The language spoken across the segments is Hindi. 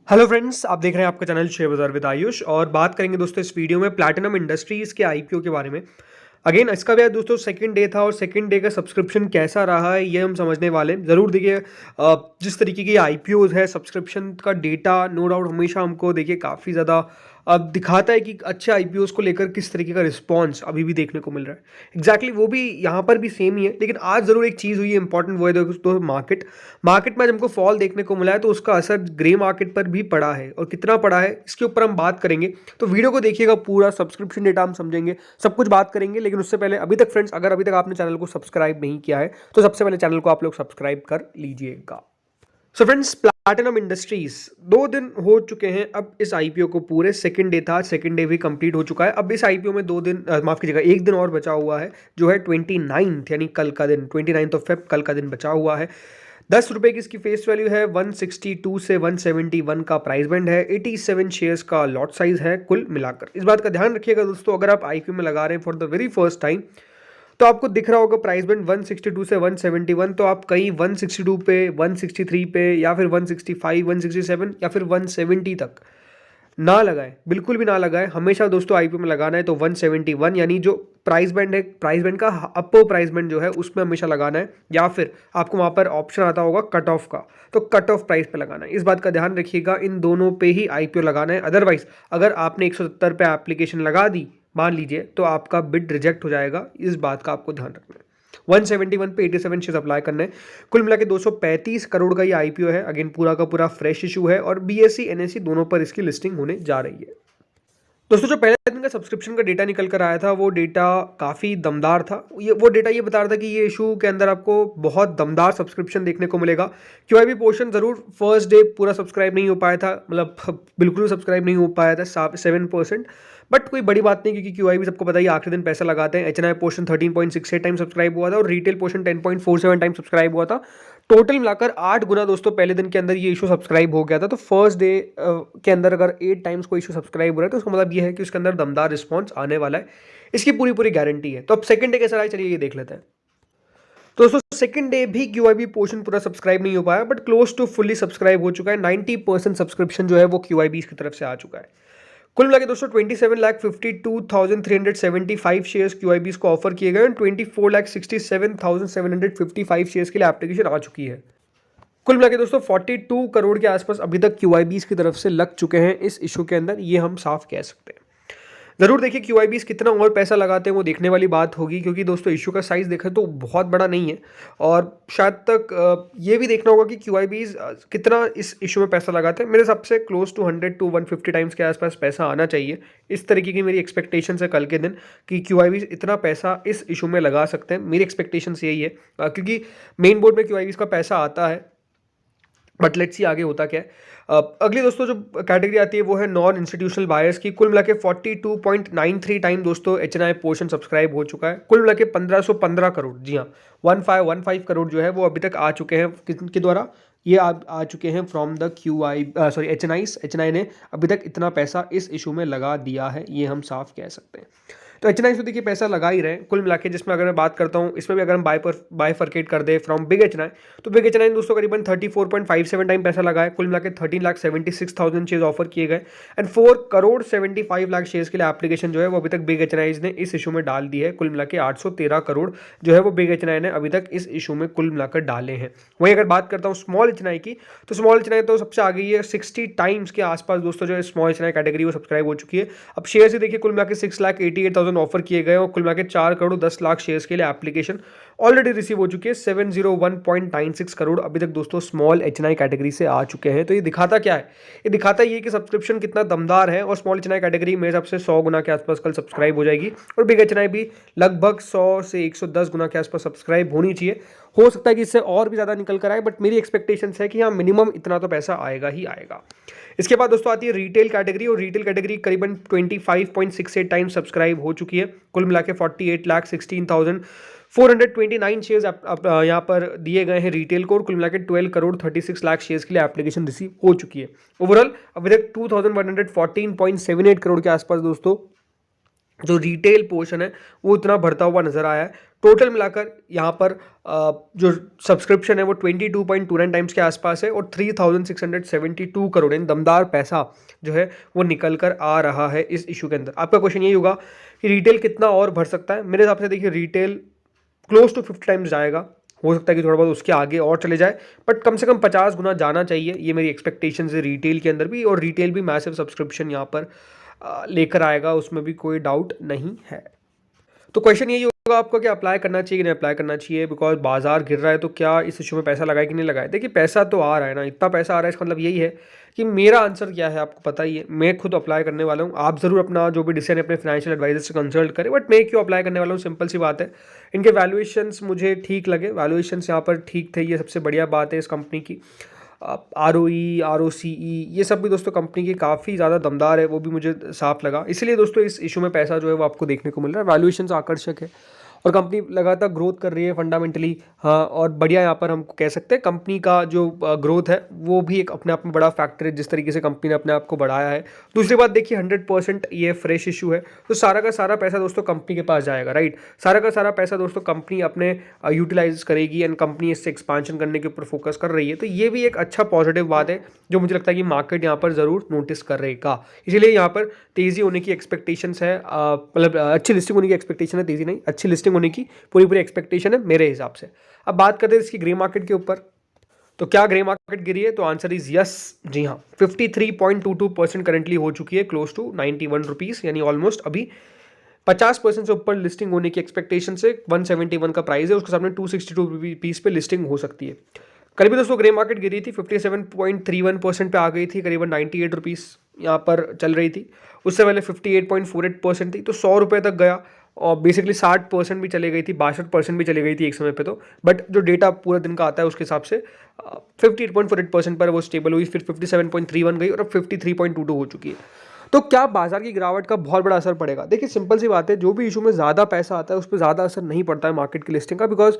हेलो फ्रेंड्स, आप देख रहे हैं आपका चैनल शेयर बाजार विद आयुष और बात करेंगे दोस्तों इस वीडियो में प्लैटिनम इंडस्ट्रीज़ के आईपीओ के बारे में। अगेन इसका भी आज दोस्तों सेकंड डे था और सेकंड डे का सब्सक्रिप्शन कैसा रहा है ये हम समझने वाले हैं। ज़रूर देखिए, जिस तरीके की आईपीओज है सब्सक्रिप्शन का डेटा नो डाउट हमेशा हमको देखिए काफ़ी ज़्यादा अब दिखाता है कि अच्छे आईपीओज को लेकर किस तरीके का रिस्पॉन्स अभी भी देखने को मिल रहा है। एग्जैक्टली वो भी यहाँ पर भी सेम ही है, लेकिन आज ज़रूर एक चीज़ हुई है इंपॉर्टेंट, वो है दोस्तों मार्केट में आज हमको फॉल देखने को मिला है, तो उसका असर ग्रे मार्केट पर भी पड़ा है और कितना पड़ा है इसके ऊपर हम बात करेंगे। तो वीडियो को देखिएगा, पूरा सब्सक्रिप्शन डेटा हम समझेंगे, सब कुछ बात करेंगे। लेकिन उससे पहले अभी तक फ्रेंड्स, अगर अभी तक आपने चैनल को सब्सक्राइब नहीं किया है तो सबसे पहले चैनल को आप लोग सब्सक्राइब कर लीजिएगा। सो फ्रेंड्स, प्लैटिनम इंडस्ट्रीज 2 दिन हो चुके हैं अब इस आईपीओ को, पूरे सेकंड डे था, सेकंड डे भी कंप्लीट हो चुका है। अब इस आईपीओ में 2 दिन माफ कीजिएगा, 1 दिन और बचा हुआ है जो है 29 यानी कल का दिन, 29 ऑफ फेब कल का दिन बचा हुआ है। 10 रुपए की इसकी फेस वैल्यू है, 162 से 171 का प्राइस बैंड है, 87 शेयर्स का लॉट साइज है कुल मिलाकर। इस बात का ध्यान रखिएगा दोस्तों, अगर आप आईपीओ में लगा रहे हैं for the very first time तो आपको दिख रहा होगा प्राइस बैंड 162 से 171, तो आप कहीं 162 पे, 163 पे या फिर 165, 167 या फिर 170 तक ना लगाएं, बिल्कुल भी ना लगाएं। हमेशा दोस्तों आईपीओ में लगाना है तो 171 यानी जो प्राइस बैंड है, प्राइस बैंड का अपर प्राइस बैंड जो है उसमें हमेशा लगाना है, या फिर आपको वहाँ पर ऑप्शन आता होगा कट ऑफ का, तो कट ऑफ प्राइस पे लगाना है। इस बात का ध्यान रखिएगा, इन दोनों पे ही आईपीओ लगाना है। अदरवाइज अगर आपने 170 पे एप्लीकेशन लगा दी मान लीजिए, तो आपका बिड रिजेक्ट हो जाएगा। इस बात का आपको ध्यान रखना है। 171 पे 87 शेयर अप्लाई करने हैं। कुल मिला के 235 करोड़ का ये आईपीओ है। अगेन पूरा का पूरा फ्रेश इशू है और बीएसई एनएसई दोनों पर इसकी लिस्टिंग होने जा रही है। दोस्तों, जो पहले दिन का सब्सक्रिप्शन का डेटा निकल कर आया था वो डेटा काफ़ी दमदार था। वो डेटा ये बता रहा था कि ये इशू के अंदर आपको बहुत दमदार सब्सक्रिप्शन देखने को मिलेगा। क्यूआईबी पोर्शन ज़रूर फर्स्ट डे पूरा सब्सक्राइब नहीं हो पाया था, मतलब बिल्कुल सब्सक्राइब नहीं हो पाया था, 7%। बट कोई बड़ी बात नहीं, क्योंकि क्यूआईबी सबको पता ही आखिरी दिन पैसा लगाते हैं। एचएनआई पोर्शन 13.68 टाइम सब्सक्राइब हुआ था और रिटेल पोर्शन 10.47 टाइम सब्सक्राइब हुआ था। टोटल मिलाकर 8 गुना दोस्तों पहले दिन के अंदर ये इशू सब्सक्राइब हो गया था। तो फर्स्ट डे के अंदर अगर 8 टाइम्स कोई इशू सब्सक्राइब हो रहा है तो उसका मतलब ये है कि उसके अंदर दमदार रिस्पॉन्स आने वाला है, इसकी पूरी पूरी गारंटी है। तो अब सेकंड डे कैसा रहा है चलिए ये देख लेते हैं। तो दोस्तों सेकंड डे भी क्यूआईबी पोर्शन पूरा सब्सक्राइब नहीं हो पाया, but close to fully subscribe हो चुका है। 90% सब्सक्रिप्शन जो है वो क्यूआईबी की तरफ से आ चुका है। कुल मिला के दोस्तों 27,52,375 शेयर्स क्यूआईबीज को ऑफर किए गए और 24,67,755 शेयर्स के लिए एप्लीकेशन आ चुकी है। कुल मिला के दोस्तों 42 करोड़ के आसपास अभी तक क्यूआईबीज की तरफ से लग चुके हैं इस इशू के अंदर, ये हम साफ कह सकते हैं। जरूर देखिए क्यूआईबीज कितना और पैसा लगाते हैं वो देखने वाली बात होगी, क्योंकि दोस्तों इशू का साइज देखें तो बहुत बड़ा नहीं है। और शायद तक ये भी देखना होगा कि क्यूआईबीज कितना इस इशू में पैसा लगाते हैं। मेरे हिसाब से क्लोज टू 100 to 150 टाइम्स के आसपास पैसा आना चाहिए। इस तरीके की मेरी एक्सपेक्टेशन है कल के दिन कि क्यूआईबीज इतना पैसा इस इशू में लगा सकते हैं। मेरी एक्सपेक्टेशन यही है, क्योंकि मेन बोर्ड में क्यूआईबीज का पैसा आता है। बट लेट्स सी आगे होता क्या है। अगली दोस्तों जो कैटेगरी आती है वो है नॉन इंस्टीट्यूशनल बायर्स की। कुल मिला के 42.93 टाइम दोस्तों एचएनआई पोर्शन सब्सक्राइब हो चुका है। कुल मिला के 1515 करोड़, जी हाँ 1515 करोड़ जो है वो अभी तक आ चुके हैं। किनके द्वारा ये आ चुके हैं? फ्रॉम द एचएनआई ने अभी तक इतना पैसा इस इशू में लगा दिया है, ये हम साफ कह सकते हैं। तो एचएनआई से देखिए पैसा लगा ही रहे हैं कुल मिला के। जिसमें अगर मैं बात करता हूँ, इसमें भी अगर हम बायफर्केट कर दे फ्रॉम बिग एचएनआई, तो बिग एचएनआई दोस्तों करीबन 34.57 टाइम पैसा लगा है। कुल मिला के 13,76,000 शेयर्स ऑफर किए गए एंड 4,75,00,000 शेयर्स के लिए एप्लीकेशन जो है वो अभी तक बिग एचएनआई ने इस इशू में डाल दी है। कुल मिला के 813 करोड़ जो है वो बिग एचएनआई ने अभी तक इस इशू में कुल मिलाकर डाले हैं। वहीं अगर बात करता हूँ स्मॉल एचएनआई की, तो स्मॉल एचएनआई तो सबसे आगे ही है। 60 टाइम्स के आसपास दोस्तों जो है स्मॉल एचएनआई कैटेगरी वो सब्सक्राइब हो चुकी है। अब शेयर से देखिए कुल मिला के 6,88,000 ऑफर किए गए और कुल मिला के 4 करोड़ 10 लाख शेयर्स के लिए एप्लीकेशन ऑलरेडी रिसीव हो चुकी है। 701.96 करोड़ अभी तक दोस्तों स्मॉल एचएनआई कैटेगरी से आ चुके हैं। तो ये दिखाता क्या है? ये दिखाता ये कि सब्सक्रिप्शन कितना दमदार है और स्मॉल एचएनआई कैटेगरी मेरे हिसाब से 100 गुना के आसपास कल सब्सक्राइब हो जाएगी और बिग एचएनआई भी लगभग 100 से 110 गुना के आसपास सब्सक्राइब होनी चाहिए। हो सकता है कि इससे और भी ज़्यादा निकल कर आए, बट मेरी एक्सपेक्टेशन है कि हाँ मिनिमम इतना तो पैसा आएगा ही आएगा। इसके बाद दोस्तों आती है रिटेल कैटेगरी और रिटेल कैटेगरी करीबन 25.68 टाइम सब्सक्राइब हो चुकी है। कुल मिला के 48,16,429 शेयर्स यहाँ पर दिए गए हैं रिटेल को और कुल मिला के 12 करोड़ 36 लाख शेयर्स के लिए एप्लीकेशन रिसीव हो चुकी है। ओवरऑल अभी तक 2,114.78 करोड़ के आसपास दोस्तों जो रिटेल पोर्शन है वो इतना बढ़ता हुआ नजर आया है। टोटल मिलाकर यहाँ पर जो सब्सक्रिप्शन है वो 22.29 टाइम्स के आसपास है और 3672 करोड़ यानी दमदार पैसा जो है वो निकल कर आ रहा है इस इशू के अंदर। आपका क्वेश्चन यही होगा कि रिटेल कितना और बढ़ सकता है। मेरे हिसाब से देखिए रिटेल क्लोज टू 50 टाइम्स जाएगा, हो सकता है कि थोड़ा बहुत उसके आगे और चले जाए, बट कम से कम 50 गुना जाना चाहिए, ये मेरी एक्सपेक्टेशन है रिटेल के अंदर भी। और रिटेल भी मैसिव सब्सक्रिप्शन यहाँ पर लेकर आएगा, उसमें भी कोई डाउट नहीं है। तो क्वेश्चन यही होगा आपको कि अप्लाई करना चाहिए कि नहीं अप्लाई करना चाहिए, बिकॉज बाजार गिर रहा है तो क्या इस इशू में पैसा लगाए कि नहीं लगाए। देखिए पैसा तो आ रहा है ना, इतना पैसा आ रहा है, इसका मतलब यही है कि मेरा आंसर क्या है आपको पता ही है, मैं खुद अप्लाई करने वाला हूँ। आप जरूर अपना जो भी डिसीजन अपने फाइनेंशियल एडवाइजर से कंसल्ट करें, बट मैं क्यों अप्लाई करने वाला हूँ, सिंपल सी बात है, इनके वैल्यूएशंस मुझे ठीक लगे, वैल्यूएशंस यहाँ पर ठीक थे, ये सबसे बढ़िया बात है इस कंपनी की। ROE ROCE ये सब भी दोस्तों कंपनी की काफ़ी ज़्यादा दमदार है, वो भी मुझे साफ लगा। इसलिए दोस्तों इस इशू में पैसा जो है वो आपको देखने को मिल रहा है, वैल्यूएशंस आकर्षक है और कंपनी लगातार ग्रोथ कर रही है फंडामेंटली। हाँ, और बढ़िया यहाँ पर हम कह सकते हैं कंपनी का जो ग्रोथ है वो भी एक अपने आप में बड़ा फैक्टर है, जिस तरीके से कंपनी ने अपने आप को बढ़ाया है। दूसरी बात देखिए 100% ये फ्रेश इशू है, तो सारा का सारा पैसा दोस्तों कंपनी के पास जाएगा, राइट। सारा का सारा पैसा दोस्तों कंपनी अपने यूटिलाइज करेगी एंड कंपनी इससे एक्सपांशन करने के ऊपर फोकस कर रही है। तो ये भी एक अच्छा पॉजिटिव बात है जो मुझे लगता है कि मार्केट यहाँ पर ज़रूर नोटिस करेगा। इसीलिए यहाँ पर तेज़ी होने की एक्सपेक्टेशंस है, मतलब अच्छी लिस्टिंग होने की एक्सपेक्टेशन है, तेज़ी नहीं, अच्छी लिस्टिंग होने की पूरी पूरी एक्सपेक्टेशन है मेरे हिसाब से। अब बात करते हैं इसकी ग्रे मार्केट के ऊपर, तो क्या ग्रे मार्केट गिरी है, तो आंसर इज यस, जी हाँ। 53.22% करंटली हो चुकी है, क्लोज टू 91 रुपीज़, यानी ऑलमोस्ट अभी 50% से ऊपर लिस्टिंग होने की एक्सपेक्टेशन से 171 का प्राइस है, उसके सामने 262 रुपीज़ पे लिस्टिंग हो सकती है। कल भी दोस्तों ग्रे मार्केट गिरी थी, 57.31% पे आ गई थी, करीबन 98 रुपीज़ यहाँ पर चल रही थी। उससे पहले 58.48% थी, तो 100 रुपये तक गया और बेसिकली 60% भी चली गई थी, 62% भी चली गई थी एक समय पे तो। बट जो डेटा पूरा दिन का आता है उसके हिसाब से 58.48% पर वो स्टेबल हुई, फिर 57.31 गई और अब 53.22 हो चुकी है। तो क्या बाजार की गिरावट का बहुत बड़ा असर पड़ेगा? देखिए सिंपल सी बात है, जो भी इशू में ज़्यादा पैसा आता है उस पर ज़्यादा असर नहीं पड़ता है मार्केट की लिस्टिंग का, बिकॉज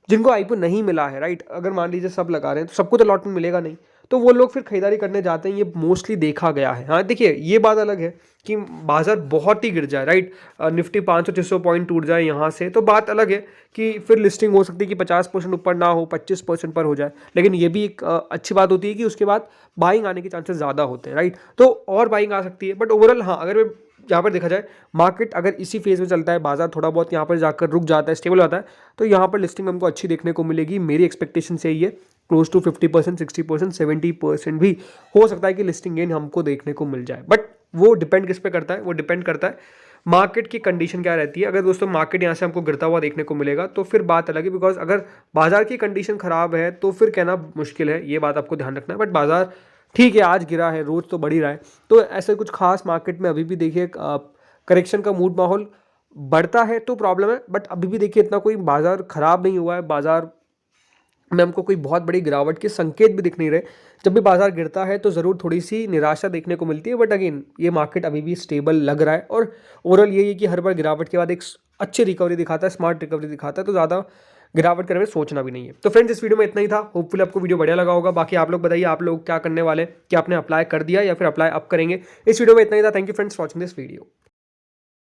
जिनको आईपीओ नहीं मिला है, राइट, अगर मान लीजिए सब लगा रहे हैं तो सबको तो लॉट में मिलेगा नहीं, तो वो लोग फिर खरीदारी करने जाते हैं, ये मोस्टली देखा गया है। हाँ देखिए ये बात अलग है कि बाजार बहुत ही गिर जाए, राइट, निफ्टी 500-600 पॉइंट टूट जाए यहाँ से, तो बात अलग है कि फिर लिस्टिंग हो सकती है कि 50% ऊपर ना हो, 25% पर हो जाए। लेकिन ये भी एक अच्छी बात होती है कि उसके बाद बाइंग आने के चांसेस ज़्यादा होते हैं, राइट, तो और बाइंग आ सकती है। बट ओवरऑल हाँ, अगर मैं यहाँ पर देखा जाए मार्केट अगर इसी फेज में चलता है, बाजार थोड़ा बहुत यहाँ पर जाकर रुक जाता है, स्टेबल होता है, तो यहाँ पर लिस्टिंग हमको अच्छी देखने को मिलेगी। मेरी एक्सपेक्टेशन से ही है क्लोज टू 50%, 60%, 70% भी हो सकता है कि लिस्टिंग गेन हमको देखने को मिल जाए। बट वो डिपेंड किस पे करता है, वो डिपेंड करता है मार्केट की कंडीशन क्या रहती है। अगर दोस्तों मार्केट यहाँ से हमको गिरता हुआ देखने को मिलेगा तो फिर बात अलग है, बिकॉज अगर बाजार की कंडीशन खराब है तो फिर कहना मुश्किल है, ये बात आपको ध्यान रखना है। बट बाजार ठीक है, आज गिरा है, रोज तो बढ़ ही रहा है, तो ऐसे कुछ खास मार्केट में अभी भी देखिए करेक्शन का मूड माहौल बढ़ता है तो प्रॉब्लम है, बट अभी भी देखिए इतना कोई बाजार खराब नहीं हुआ है, बाजार में हमको कोई बहुत बड़ी गिरावट के संकेत भी दिख नहीं रहे। जब भी बाजार गिरता है तो ज़रूर थोड़ी सी निराशा देखने को मिलती है, बट अगेन ये मार्केट अभी भी स्टेबल लग रहा है और ओवरऑल यही है कि हर बार गिरावट के बाद एक अच्छी रिकवरी दिखाता है, स्मार्ट रिकवरी दिखाता है, तो ज़्यादा गिरावट करने में सोचना भी नहीं है। तो फ्रेंड्स इस वीडियो में इतना ही था, होपफुली आपको वीडियो बढ़िया लगा होगा। बाकी आप लोग बताइए आप लोग क्या करने वाले, क्या आपने अप्लाई कर दिया या फिर अप्लाई अब करेंगे। इस वीडियो में इतना ही था। Thank you friends watching this video.